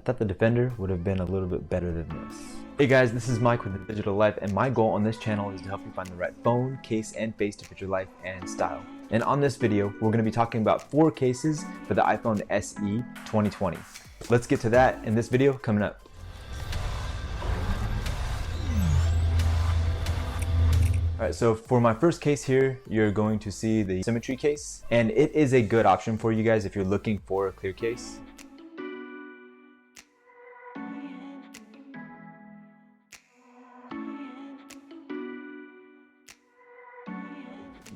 thought the Defender would have been a little bit better than this. Hey guys, this is Mike with The Digital Life, and my goal on this channel is to help you find the right phone, case, and face to fit your life and style. And on this video, we're going to be talking about 4 cases for the iPhone SE 2020. Let's get to that in this video coming up. Alright, so for my first case here, you're going to see the Symmetry case, and it is a good option for you guys if you're looking for a clear case.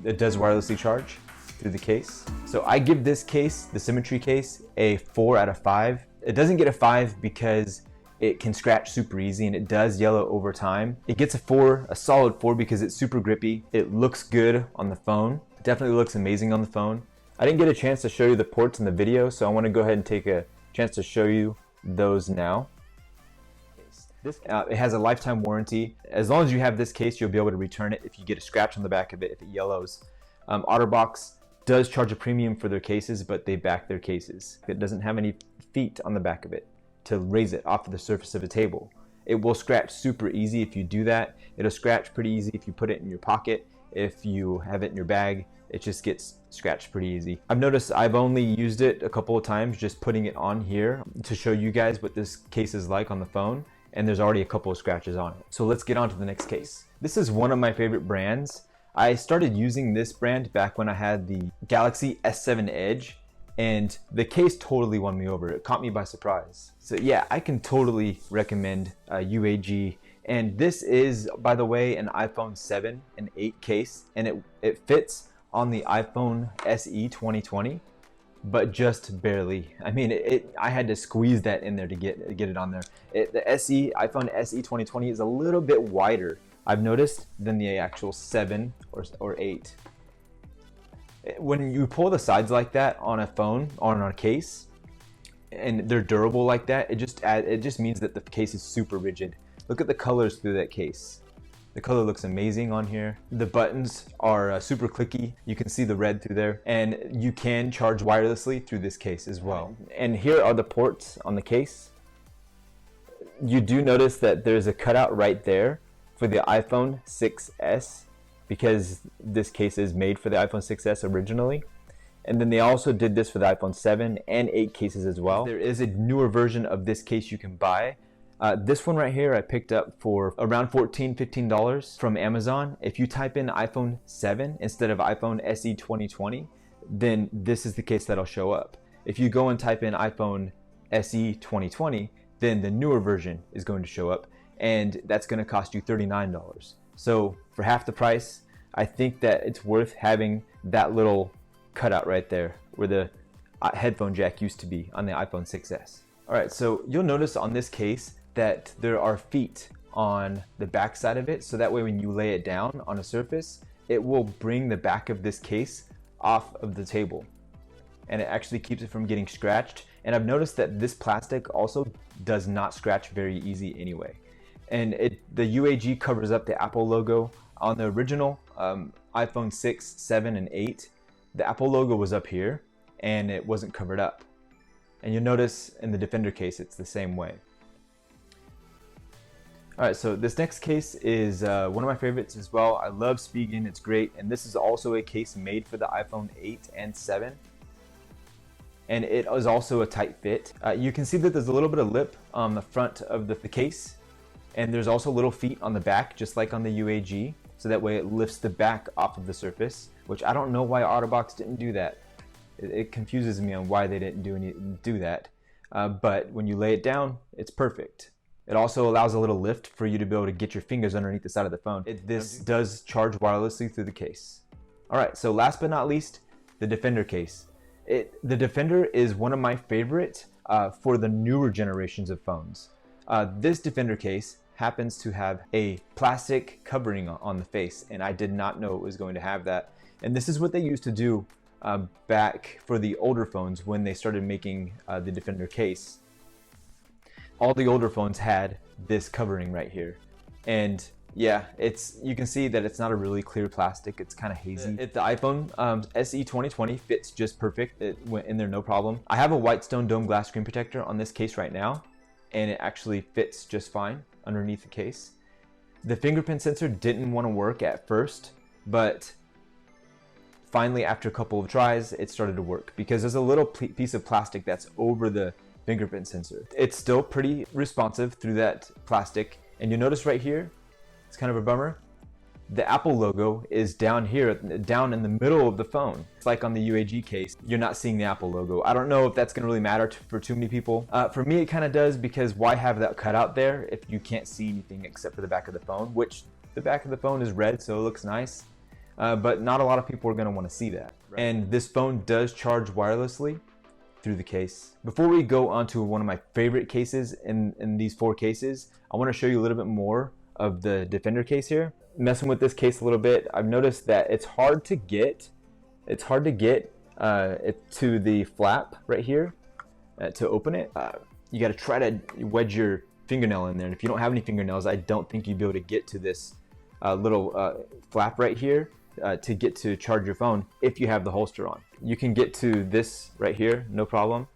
It does wirelessly charge through the case. So I give this case, the Symmetry case, a 4 out of 5. It doesn't get a 5 because it can scratch super easy and it does yellow over time. It gets a 4, a solid 4, because it's super grippy. It looks good on the phone. It definitely looks amazing on the phone. I didn't get a chance to show you the ports in the video, so I want to go ahead and take a chance to show you those now. It has a lifetime warranty. As long as you have this case, you'll be able to return it if you get a scratch on the back of it, if it yellows. OtterBox does charge a premium for their cases, but they back their cases. It doesn't have any feet on the back of it to raise it off of the surface of a table. It will scratch super easy if you do that. It'll scratch pretty easy if you put it in your pocket. If you have it in your bag, it just gets scratched pretty easy. I've noticed I've only used it a couple of times, just putting it on here to show you guys what this case is like on the phone. And there's already a couple of scratches on it. So let's get on to the next case. This is one of my favorite brands. I started using this brand back when I had the Galaxy S7 Edge, and the case totally won me over. It caught me by surprise. So yeah, I can totally recommend UAG. And this is, by the way, an iPhone 7 and 8 case, and it fits on the iPhone SE 2020. But just barely. I mean, I had to squeeze that in there to get it on there. The iPhone SE 2020 is a little bit wider, I've noticed, than the actual 7 or 8. When you pull the sides like that on a phone, on a case, and they're durable like that, it just means that the case is super rigid. Look at the colors through that case. The color looks amazing on here. The buttons are super clicky. You can see the red through there. And you can charge wirelessly through this case as well. And here are the ports on the case. You do notice that there's a cutout right there for the iPhone 6S, because this case is made for the iPhone 6S originally. And then they also did this for the iPhone 7 and 8 cases as well. There is a newer version of this case you can buy. This one right here I picked up for around $15 from Amazon. If you type in iPhone 7 instead of iPhone SE 2020, then this is the case that'll show up. If you go and type in iPhone SE 2020, then the newer version is going to show up, and that's going to cost you $39. So for half the price, I think that it's worth having that little cutout right there where the headphone jack used to be on the iPhone 6S. Alright, so you'll notice on this case that there are feet on the back side of it, so that way when you lay it down on a surface, it will bring the back of this case off of the table, and it actually keeps it from getting scratched. And I've noticed that this plastic also does not scratch very easy anyway. And the UAG covers up the Apple logo. On the original iPhone 6, 7, and 8, the Apple logo was up here and it wasn't covered up. And you'll notice in the Defender case it's the same way. Alright, so this next case is one of my favorites as well. I love Spigen, it's great. And this is also a case made for the iPhone 8 and 7. And it is also a tight fit. You can see that there's a little bit of lip on the front of the case. And there's also little feet on the back, just like on the UAG. So that way it lifts the back off of the surface, which I don't know why OtterBox didn't do that. It confuses me on why they didn't do that. But when you lay it down, it's perfect. It also allows a little lift for you to be able to get your fingers underneath the side of the phone. This does charge wirelessly through the case. Alright, so last but not least, the Defender case. The Defender is one of my favorite for the newer generations of phones. This Defender case happens to have a plastic covering on the face, and I did not know it was going to have that. And this is what they used to do back for the older phones when they started making the Defender case. All the older phones had this covering right here, and yeah, you can see that it's not a really clear plastic. It's kind of hazy. The iPhone SE 2020 fits just perfect. It went in there no problem. I have a Whitestone dome glass screen protector on this case right now, and it actually fits just fine underneath the case. The fingerprint sensor didn't want to work at first, but finally after a couple of tries it started to work because there's a little piece of plastic that's over the fingerprint sensor. It's still pretty responsive through that plastic, and you'll notice right here, it's kind of a bummer, the Apple logo is down here, down in the middle of the phone. It's like on the UAG case, you're not seeing the Apple logo. I don't know if that's gonna really matter for too many people. For me, it kind of does, because why have that cutout there if you can't see anything except for the back of the phone, which the back of the phone is red, so it looks nice. But not a lot of people are gonna wanna see that. Right. And this phone does charge wirelessly through the case. Before we go on to one of my favorite cases in these 4 cases, I wanna show you a little bit more of the Defender case here. Messing with this case a little bit, I've noticed that it's hard to get it to the flap right here to open it. You got to try to wedge your fingernail in there, and if you don't have any fingernails, I don't think you'd be able to get to this little flap right here to get to charge your phone if you have the holster on. You can get to this right here, no problem,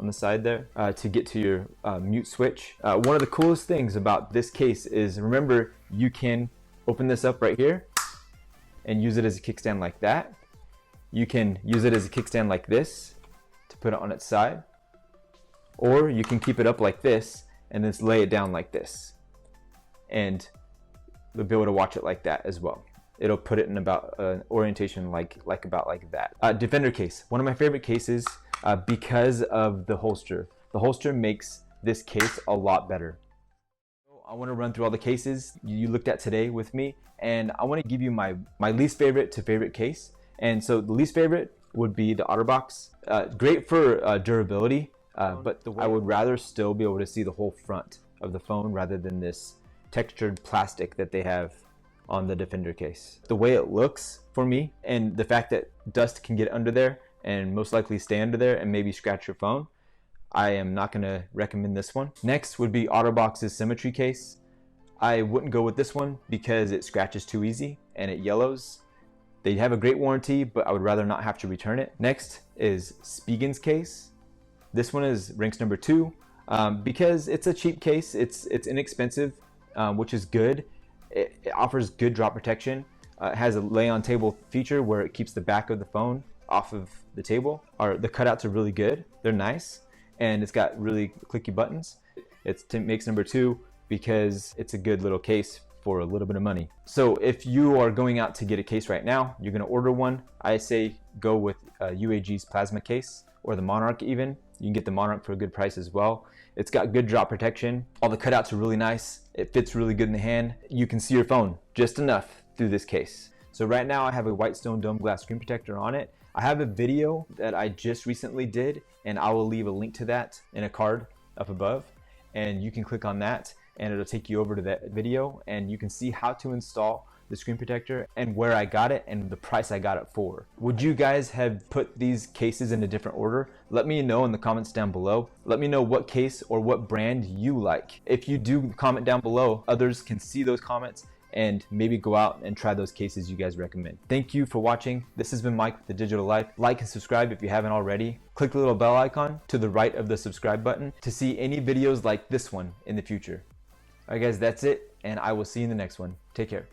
on the side there, to get to your mute switch. One of the coolest things about this case is, remember, you can open this up right here and use it as a kickstand like that. You can use it as a kickstand like this to put it on its side, or you can keep it up like this and then lay it down like this, and you'll be able to watch it like that as well. It'll put it in about orientation like that. Defender case, one of my favorite cases because of the holster. The holster makes this case a lot better. I want to run through all the cases you looked at today with me, and I want to give you my least favorite to favorite case. And so the least favorite would be the OtterBox. Great for durability, but I would rather still be able to see the whole front of the phone rather than this textured plastic that they have on the Defender case. The way it looks for me, and the fact that dust can get under there and most likely stay under there and maybe scratch your phone, I am not going to recommend this one. Next would be OtterBox's Symmetry case. I wouldn't go with this one because it scratches too easy and it yellows. They have a great warranty, but I would rather not have to return it. Next is Spigen's case. This one ranks number 2 because it's a cheap case. It's inexpensive, which is good. It offers good drop protection. It has a lay on table feature where it keeps the back of the phone off of the table. The cutouts are really good. They're nice. And it's got really clicky buttons. It makes number 2 because it's a good little case for a little bit of money. So if you are going out to get a case right now, you're gonna order one, I say go with UAG's plasma case, or the Monarch even. You can get the Monarch for a good price as well. It's got good drop protection. All the cutouts are really nice. It fits really good in the hand. You can see your phone just enough through this case. So right now I have a Whitestone dome glass screen protector on it. I have a video that I just recently did, and I will leave a link to that in a card up above, and you can click on that and it'll take you over to that video, and you can see how to install the screen protector and where I got it and the price I got it for. Would you guys have put these cases in a different order? Let me know in the comments down below. Let me know what case or what brand you like. If you do comment down below, others can see those comments and maybe go out and try those cases you guys recommend. Thank you for watching. This has been Mike with The Digital Life. Like and subscribe if you haven't already. Click the little bell icon to the right of the subscribe button to see any videos like this one in the future. All right guys, that's it, and I will see you in the next one. Take care.